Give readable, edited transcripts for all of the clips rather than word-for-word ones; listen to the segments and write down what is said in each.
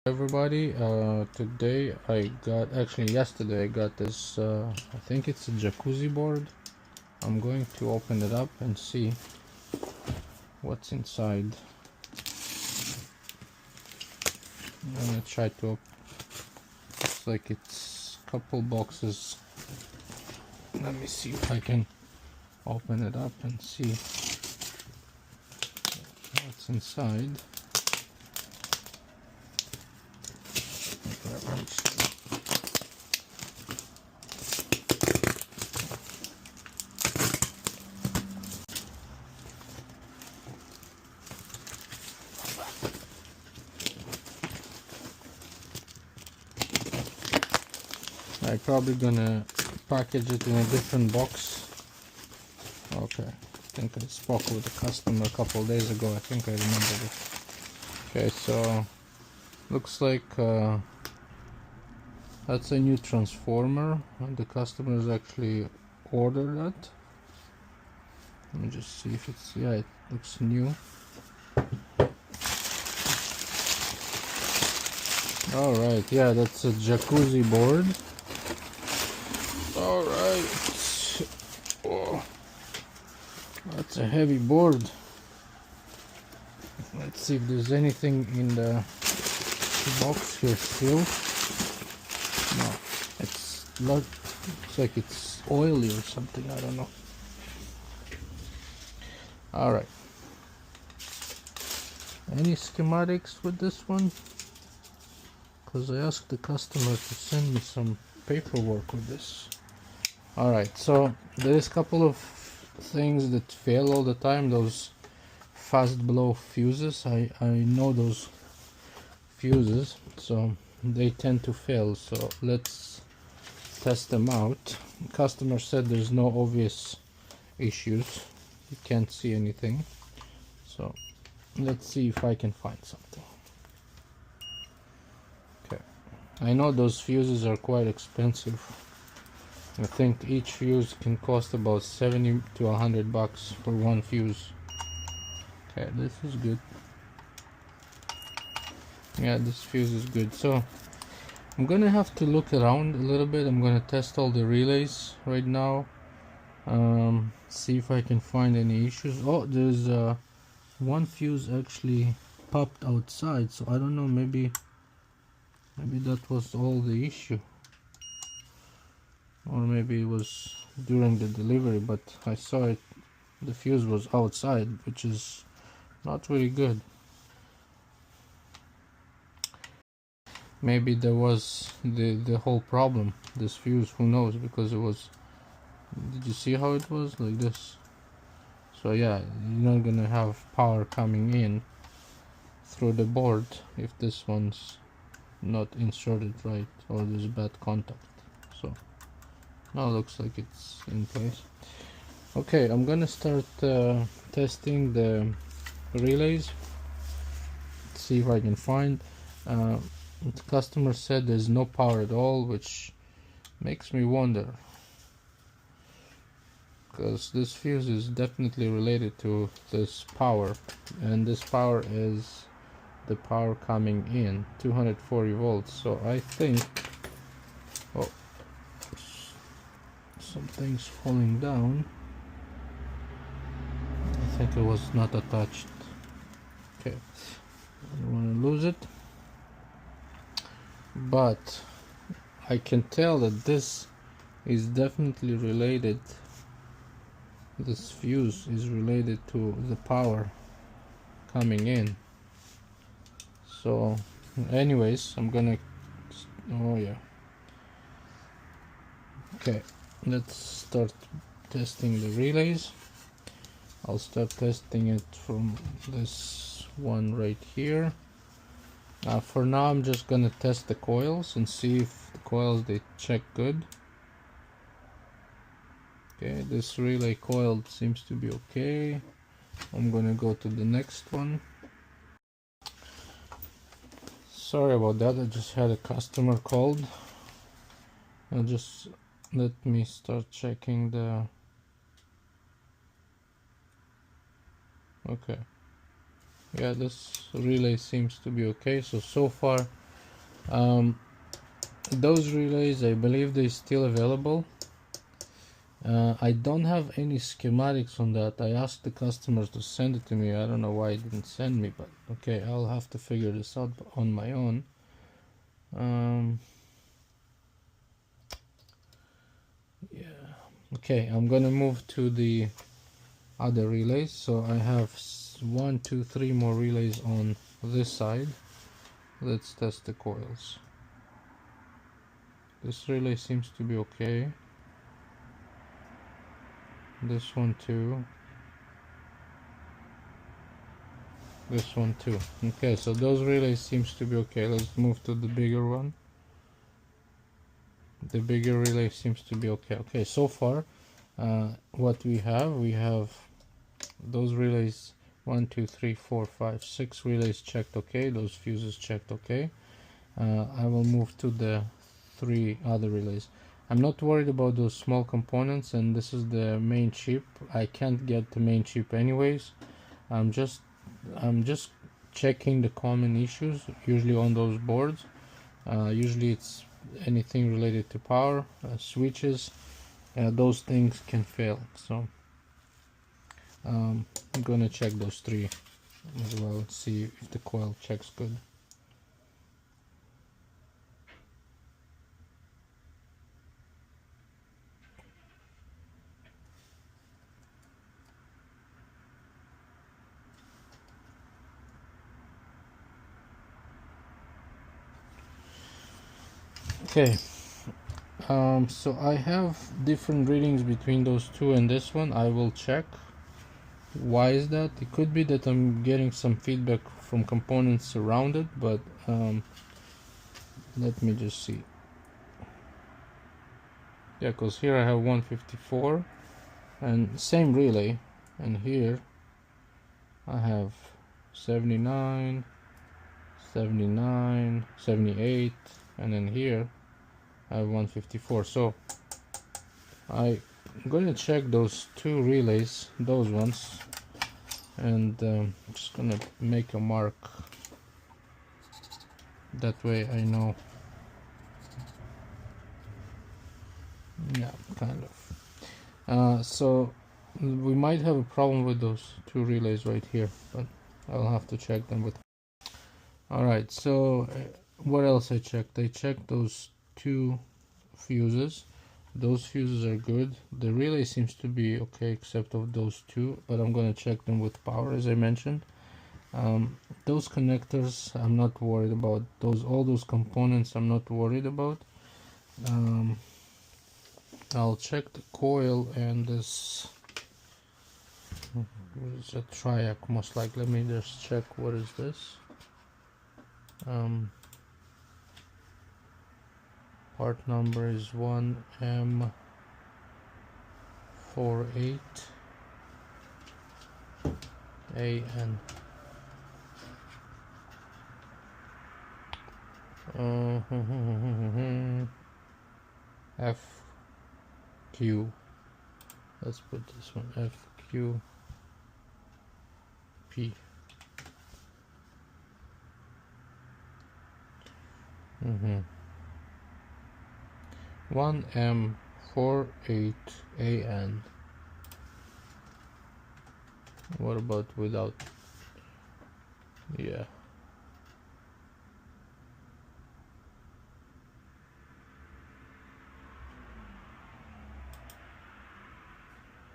Everybody, today yesterday I got this, I think it's a jacuzzi board. I'm going to open it up and see what's inside. I'm gonna try to, looks like it's a couple boxes. Let me see if I can open it up and see what's inside. I'm probably gonna package it in a different box. Okay, I think I spoke with the customer a couple days ago. I think I remember it. Okay, so looks like that's a new transformer, and the customers actually ordered that. Let me just see if it's, yeah, it looks new. Alright, yeah, that's a jacuzzi board. Alright. Oh, that's a heavy board. Let's see if there's anything in the box here still. No, it's not, looks like it's oily or something, I don't know. Alright. Any schematics with this one? Because I asked the customer to send me some paperwork with this. Alright, so there's a couple of things that fail all the time. Those fast blow fuses. I know those fuses, so they tend to fail. So let's test them out. The customer said there's no obvious issues. You can't see anything. So let's see if I can find something. Okay, I know those fuses are quite expensive. I think each fuse can cost about 70 to 100 bucks for one fuse. Okay, this is good. Yeah, this fuse is good. So I'm gonna have to look around a little bit. I'm gonna test all the relays right now. See if I can find any issues. Oh, there's one fuse actually popped outside, so I don't know, maybe that was all the issue. Or maybe it was during the delivery, but I saw it, the fuse was outside, which is not really good. Maybe there was the whole problem, this fuse, who knows, because it was, did you see how it was like this? So yeah, you're not gonna have power coming in through the board if this one's not inserted right, or there's bad contact. So now it looks like it's in place. Okay, I'm gonna start testing the relays, see if I can find. The customer said there's no power at all, which makes me wonder, because this fuse is definitely related to this power, and this power is the power coming in, 240 volts. So I think, oh, something's falling down. I think it was not attached. Okay, I don't want to lose it, but I can tell that this is definitely related, this fuse is related to the power coming in. So anyways, I'm gonna, oh yeah, okay, let's start testing the relays. I'll start testing it from this one right here. For now I'm just gonna test the coils and see if the coils, they check good. Okay, this relay coil seems to be okay. I'm gonna go to the next one. Sorry about that, I just had a customer called. Just let me start checking the, okay, yeah, this relay seems to be okay. So far Those relays, I believe they're still available. I don't have any schematics on that. I asked the customers to send it to me. I don't know why it didn't send me, but okay, I'll have to figure this out on my own. Yeah. Okay, I'm gonna move to the other relays. So I have 1, 2, 3 more relays on this side. Let's test the coils. This relay seems to be okay. This one too. This one too. Okay, so those relays seems to be okay. Let's move to the bigger one. The bigger relay seems to be okay. Okay, so far what we have those relays 1, 2, 3, 4, 5, 6 relays checked okay. Those fuses checked okay. I will move to the 3 other relays. I'm not worried about those small components, and this is the main chip. I can't get the main chip anyways. I'm just checking the common issues usually on those boards. Usually it's anything related to power, switches, those things can fail. So I'm gonna check those 3 as well, see if the coil checks good. Okay, so I have different readings between those 2 and this one. I will check. Why is that? It could be that I'm getting some feedback from components around it, but let me just see. Yeah, because here I have 154 and same relay, and here I have 79, 79, 78, and then here I have 154. So I'm gonna check those 2 relays, those ones, and I'm just gonna make a mark. That way I know. Yeah, kind of. So we might have a problem with those 2 relays right here, but I'll have to check them with. Alright, so what else I checked? I checked those 2 fuses. Those fuses are good. The relay seems to be okay except of those 2, but I'm gonna check them with power as I mentioned. Those connectors I'm not worried about. All those components I'm not worried about. I'll check the coil and this. It's a triac most likely. Let me just check what is this. Part number is 1M48AN. FQ. Let's put this one FQP. 1M48AN. What about without? Yeah.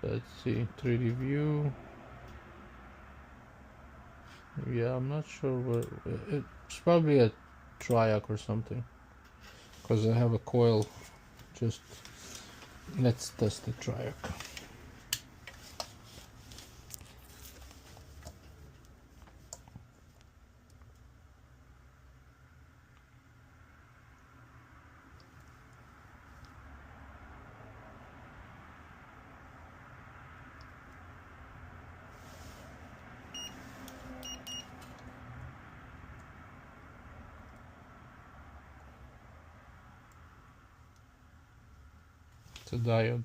Let's see, 3D view. Yeah, I'm not sure where. It's probably a triac or something, because I have a coil. Just let's test the triac. It's a diode.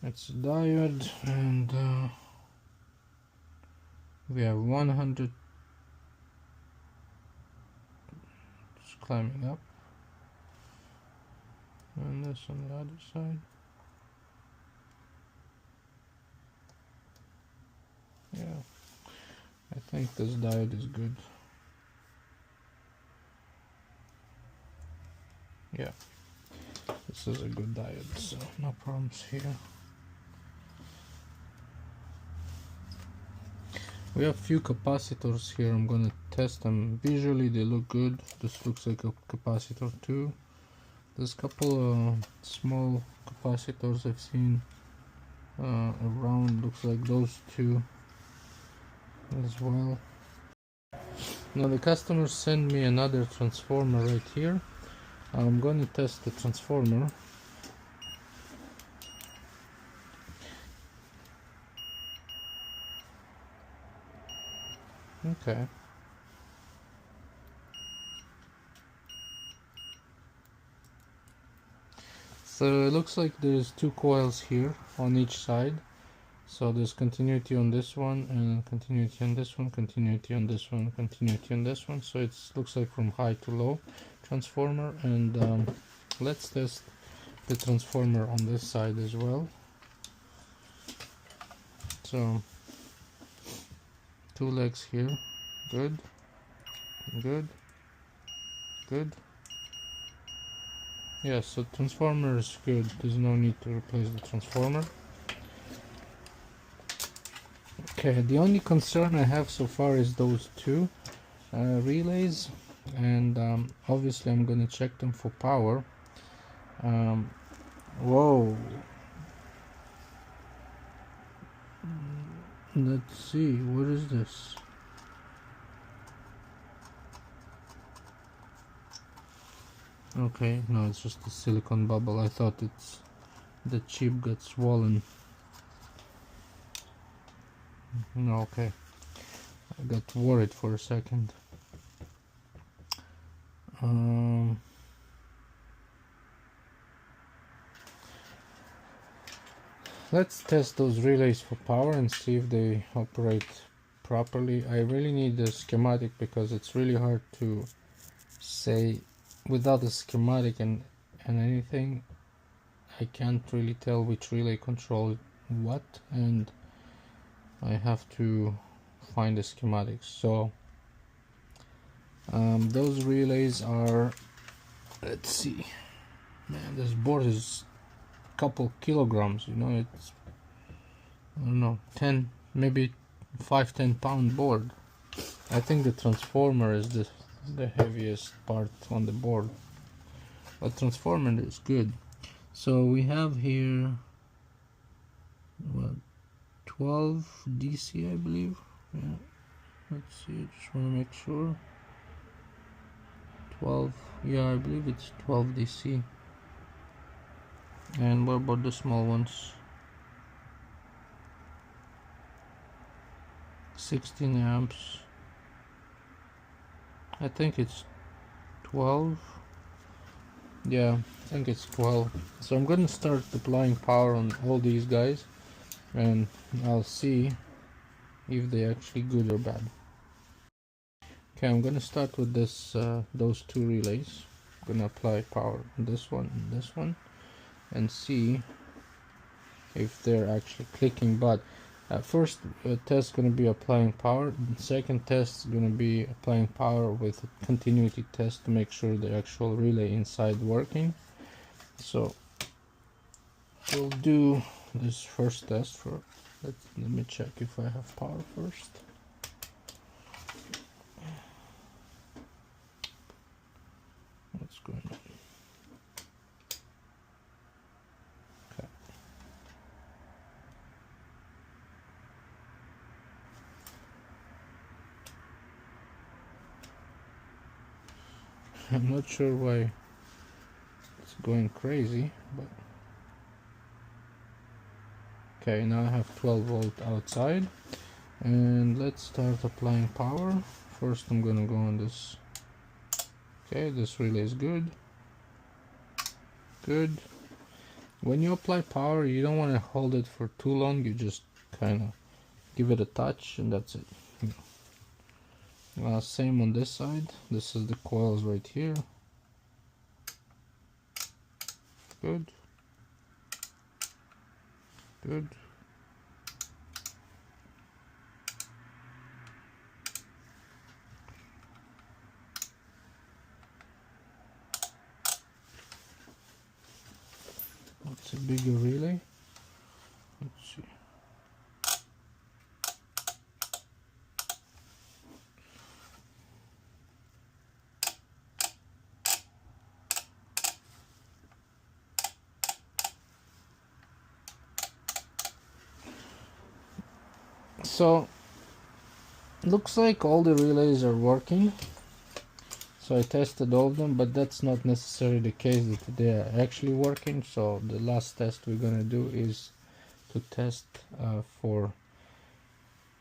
It's a diode, and we have 100. climbing up, and this on the other side. Yeah, I think this diode is good. Yeah, this is a good diode, so no problems here. We have few capacitors here. I'm gonna test them. Visually they look good. This looks like a capacitor too. There's a couple of small capacitors I've seen around. Looks like those two as well. Now the customers send me another transformer right here. I'm going to test the transformer. Okay. So it looks like there's two coils here on each side. So there's continuity on this one, and continuity on this one, continuity on this one, continuity on this one. So it looks like from high to low transformer. And let's test the transformer on this side as well. So two legs here, good, good, good. Yeah, so transformer is good. There's no need to replace the transformer. Okay, the only concern I have so far is those two relays, and obviously I'm gonna check them for power. Whoa, let's see, what is this? Okay, no, it's just a silicone bubble. I thought it's the chip got swollen. No, okay, I got worried for a second. Let's test those relays for power and see if they operate properly. I really need the schematic because it's really hard to say without a schematic and anything. I can't really tell which relay controls what, and I have to find the schematics. So those relays are, let's see, man, this board is a couple kilograms, you know, it's, I don't know, 10, maybe 5-10 pound board. I think the transformer is the heaviest part on the board, but transformer is good. So we have here what, 12 DC, I believe. Yeah, let's see, I just want to make sure. 12, yeah, I believe it's 12 DC. And what about the small ones? 16 amps. I think it's 12. Yeah, I think it's 12. So I'm gonna start applying power on all these guys, and I'll see if they're actually good or bad. Okay, I'm gonna start with this those two relays. I'm gonna apply power on this one and this one, and see if they're actually clicking. But first test gonna be applying power. The second test is gonna be applying power with a continuity test to make sure the actual relay inside working. So we'll do this first test for. Let me check if I have power first. What's going on? Okay. I'm not sure why it's going crazy, but okay, now I have 12 volt outside, and let's start applying power. First I'm gonna go on this. Okay, this relay is good. Good. When you apply power, you don't want to hold it for too long. You just kind of give it a touch, and that's it. Same on this side. This is the coils right here. Good. Good. It's a bigger relay. Let's see. So looks like all the relays are working. So I tested all of them, but that's not necessarily the case that they are actually working. So the last test we're gonna do is to test for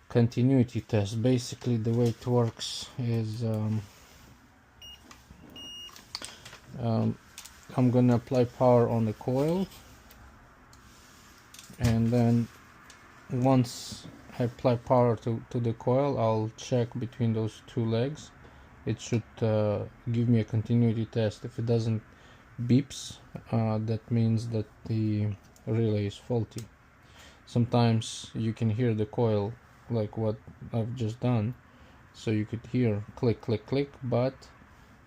continuity test. Basically the way it works is I'm gonna apply power on the coil, and then once I apply power to the coil, I'll check between those two legs. It should give me a continuity test. If it doesn't beeps, that means that the relay is faulty. Sometimes you can hear the coil like what I've just done, so you could hear click click click, but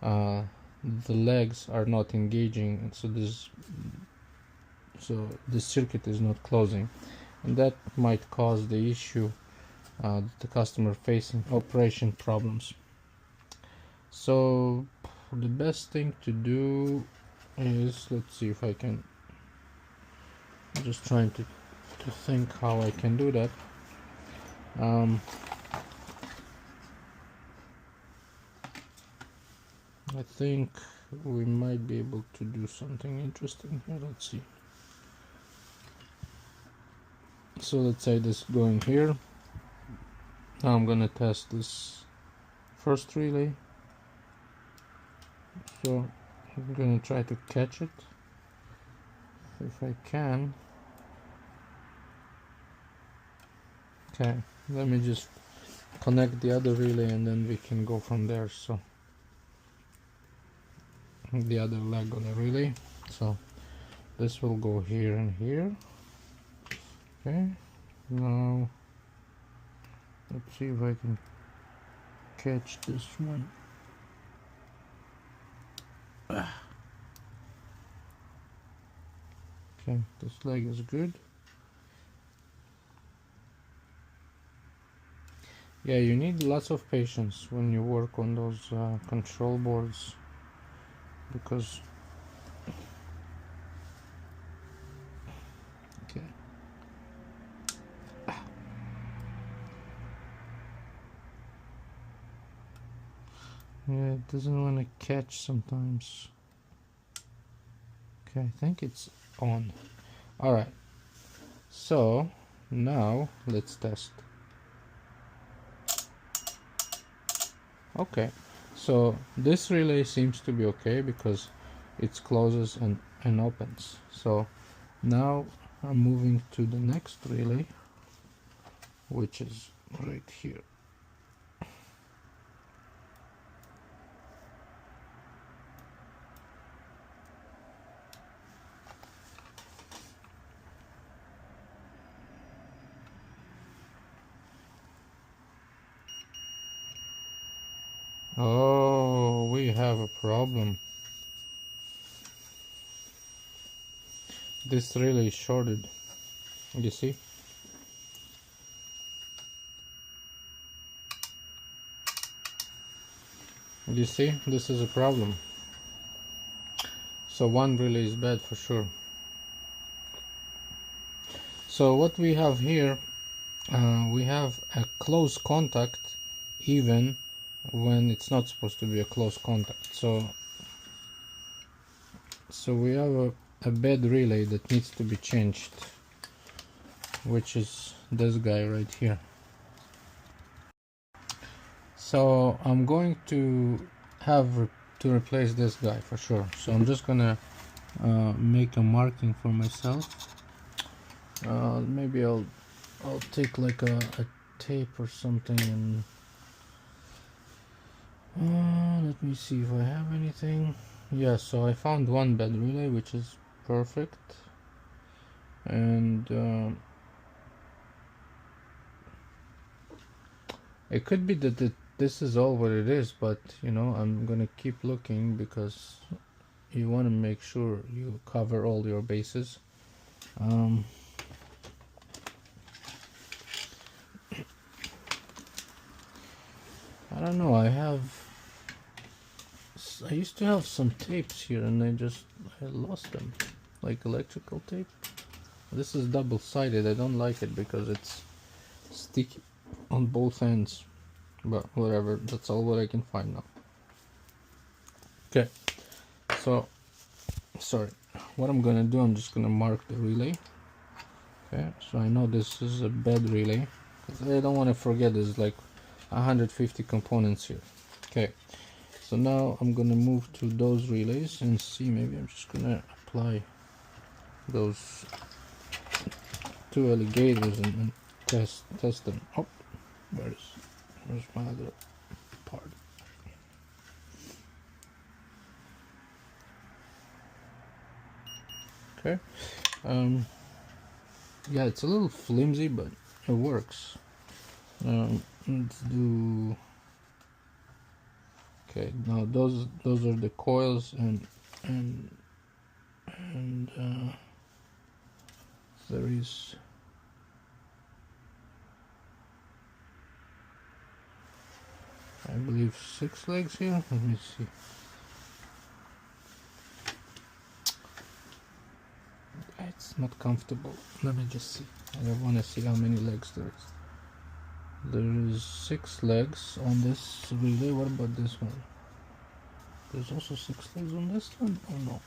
the legs are not engaging, and so this circuit is not closing, and that might cause the issue the customer facing operation problems. So the best thing to do is, let's see if I can, I'm just trying to think how I can do that. I think we might be able to do something interesting here. Let's see. So let's say this is going here. Now I'm gonna test this first relay. So I'm gonna try to catch it if I can. Okay, let me just connect the other relay and then we can go from there. So the other leg on the relay, so this will go here and here. Okay, now let's see if I can catch this one. Okay, this leg is good. Yeah, you need lots of patience when you work on those control boards, because okay. Yeah, it doesn't want to catch sometimes. Okay, I think it's on. Alright, so now let's test. Okay, so this relay seems to be okay because it closes and opens. So now I'm moving to the next relay, which is right here. Oh, we have a problem. This relay is shorted. You see? You see? This is a problem. So one relay is bad for sure. So what we have here, we have a close contact even when it's not supposed to be a close contact. So we have a bad relay that needs to be changed, which is this guy right here. So I'm going to have to replace this guy for sure. So I'm just gonna make a marking for myself. Maybe I'll take like a tape or something and Let me see if I have anything. Yeah, so I found one bed relay, which is perfect. And it could be that this is all what it is, but you know, I'm gonna keep looking because you want to make sure you cover all your bases. I don't know, I used to have some tapes here and I lost them, like electrical tape. This is double-sided. I don't like it because it's sticky on both ends, but whatever, that's all what I can find now. Okay, so sorry, what I'm gonna do, I'm just gonna mark the relay. Okay, so I know this is a bed relay because I don't want to forget there's like 150 components here. Okay, so now I'm gonna move to those relays and see, maybe I'm just gonna apply those two alligators and test them. Oh, where's my other part? Okay, yeah, it's a little flimsy, but it works. Let's do. Okay, now those are the coils and there is I believe 6 legs here. Let me see. It's not comfortable. Let me just see. I want to see how many legs there is. There is 6 legs on this relay. What about this one? There's also 6 legs on this one? Oh no.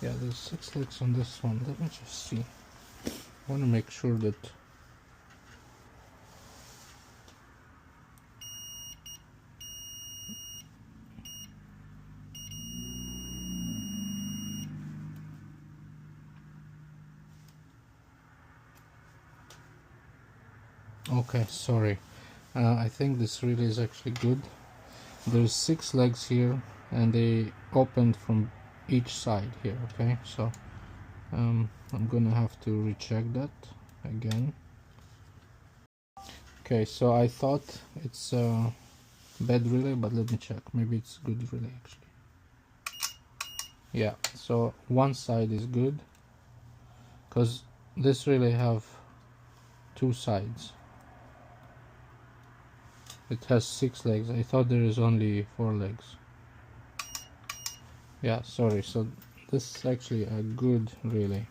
Yeah, there's 6 legs on this one. Let me just see. I want to make sure that okay, sorry. I think this relay is actually good. There's 6 legs here and they opened from each side here. Okay, so I'm gonna have to recheck that again. Okay, so I thought it's a bad relay, but let me check. Maybe it's a good relay actually. Yeah, so one side is good because this relay have 2 sides. It has 6 legs. I thought there is only 4 legs. Yeah, sorry. So this is actually a good relay.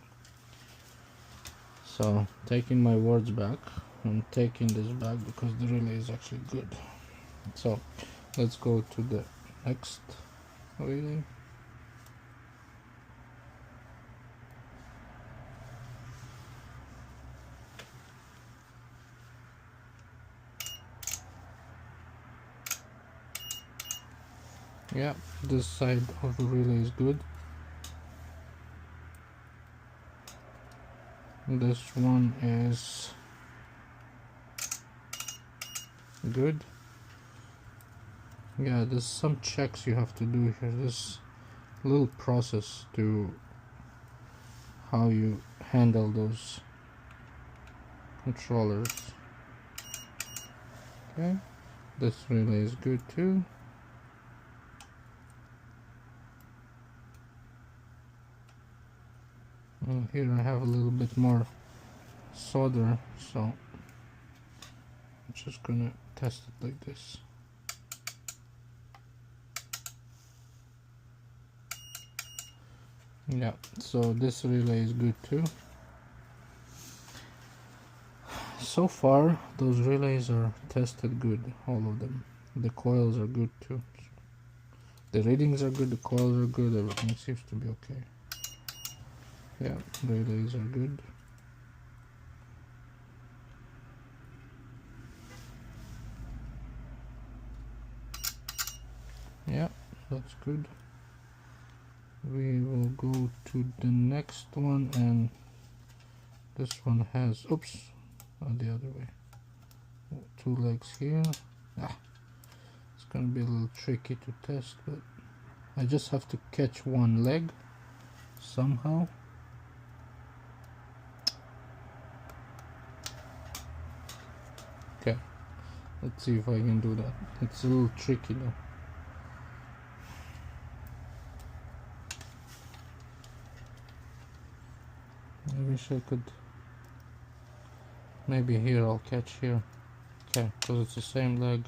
So taking my words back, I'm taking this back because the relay is actually good. So let's go to the next relay. Yeah, this side of the relay is good. This one is good. Yeah, there's some checks you have to do here. This little process to how you handle those controllers. Okay, this relay is good too. Here I have a little bit more solder, so I'm just gonna test it like this. Yeah, so this relay is good too. So far those relays are tested good, all of them. The coils are good too. The readings are good, the coils are good, everything seems to be okay. Yeah, relays are good. Yeah, that's good. We will go to the next one, and this one has, oops, the other way. 2 legs here It's gonna be a little tricky to test, but I just have to catch one leg somehow. Okay, let's see if I can do that. It's a little tricky though. I wish I could. Maybe here I'll catch here. Okay, because it's the same leg,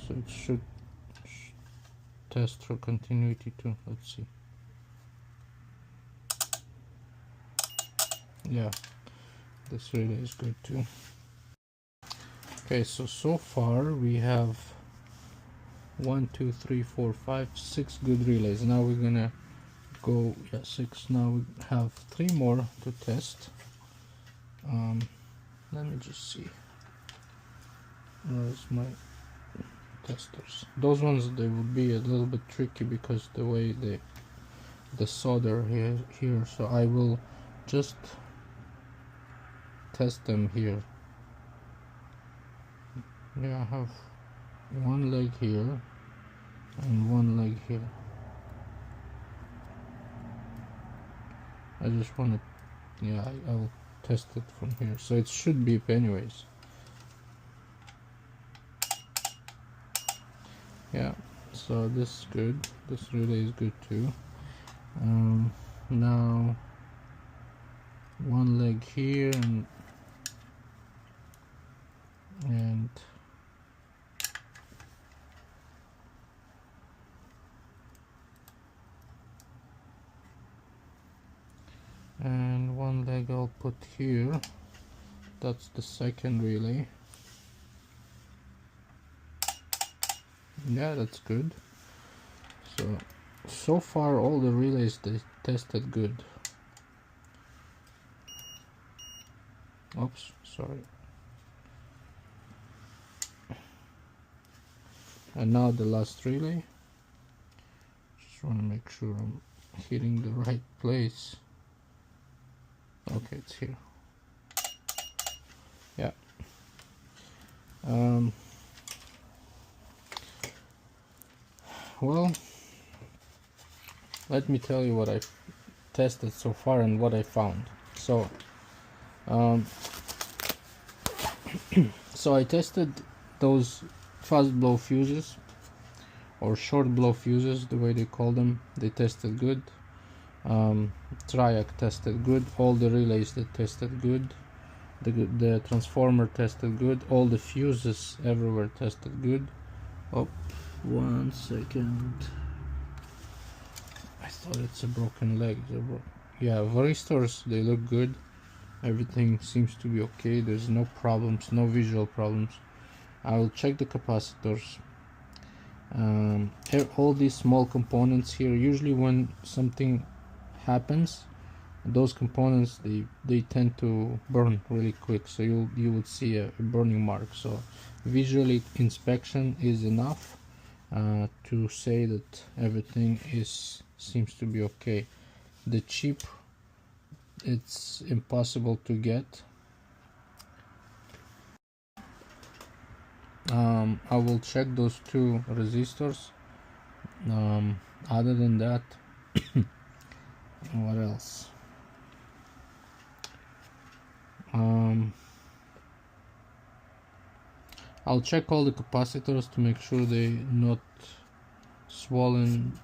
so it should test for continuity too. Let's see. Yeah, this relay is good too. Okay, so far we have 1, 2, 3, 4, 5, 6 good relays. Now we're gonna go, yeah, 6. Now we have 3 more to test. Let me just see. Where's my testers? Those ones, they will be a little bit tricky because the way the solder here. So I will just test them here. Yeah, I have one leg here and one leg here. I just want to, yeah, I'll test it from here. So it should beep anyways. Yeah, so this is good. This relay is good too. Now one leg here and one leg I'll put here. That's the second relay. Yeah, that's good. So far all the relays they tested good. Oops, sorry. And now the last relay. Just want to make sure I'm hitting the right place. Okay, it's here. Yeah. Well, let me tell you what I've tested so far and what I found. So so I tested those fast blow fuses, or short blow fuses, the way they call them. They tested good. Triac tested good. All the relays that tested good. The transformer tested good. All the fuses everywhere tested good. Oh, 1 second. I thought it's a broken leg. Yeah, varistors, they look good. Everything seems to be okay. There's no problems, no visual problems. I will check the capacitors. All these small components here, usually when something happens, those components they tend to burn really quick, so you would see a burning mark. So visually inspection is enough to say that everything seems to be okay. The chip, it's impossible to get. I will check those 2 resistors. Other than that, what else? I'll check all the capacitors to make sure they're not swollen.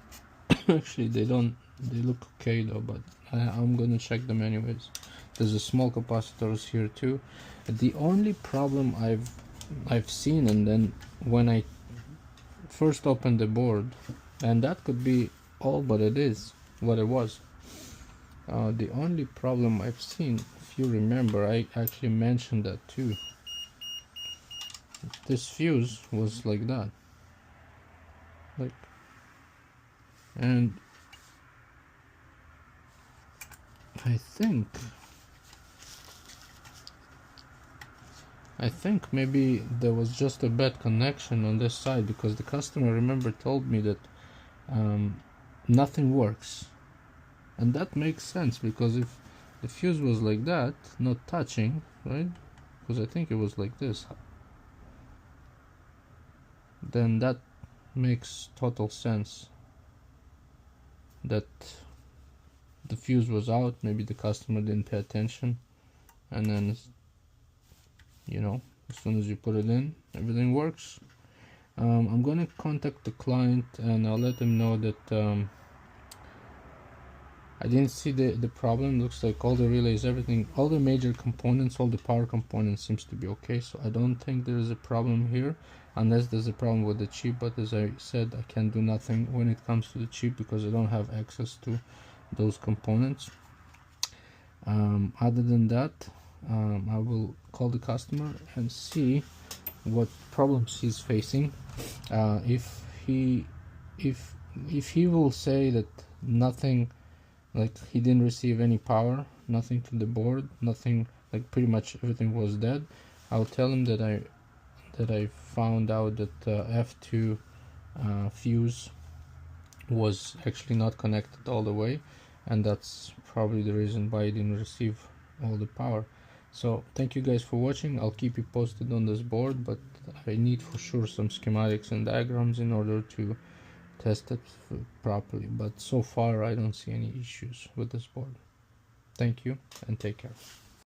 Actually, they look okay though, but I'm gonna check them anyways. There's a small capacitors here too. The only problem I've seen, and then when I first opened the board, and that could be all, but it is what it was. The only problem I've seen, if you remember, I actually mentioned that too. This fuse was like that, and I think maybe there was just a bad connection on this side, because the customer, remember, told me that nothing works, and that makes sense, because if the fuse was like that, not touching, right? Because I think it was like this. then that makes total sense that the fuse was out. Maybe the customer didn't pay attention, and then, you know, as soon as you put it in, everything works. I'm gonna contact the client and I'll let them know that I didn't see the problem. Looks like all the relays, everything, all the major components, all the power components seems to be okay. So I don't think there is a problem here, unless there's a problem with the chip. But as I said, I can do nothing when it comes to the chip because I don't have access to those components. Other than that, I will call the customer and see what problems he's facing. If he will say that nothing, like he didn't receive any power, nothing to the board, nothing, like pretty much everything was dead, I'll tell him that I found out that F2 fuse was actually not connected all the way, and that's probably the reason why I didn't receive all the power. So thank you guys for watching. I'll keep you posted on this board, but I need for sure some schematics and diagrams in order to test it properly, but so far I don't see any issues with this board. Thank you and take care.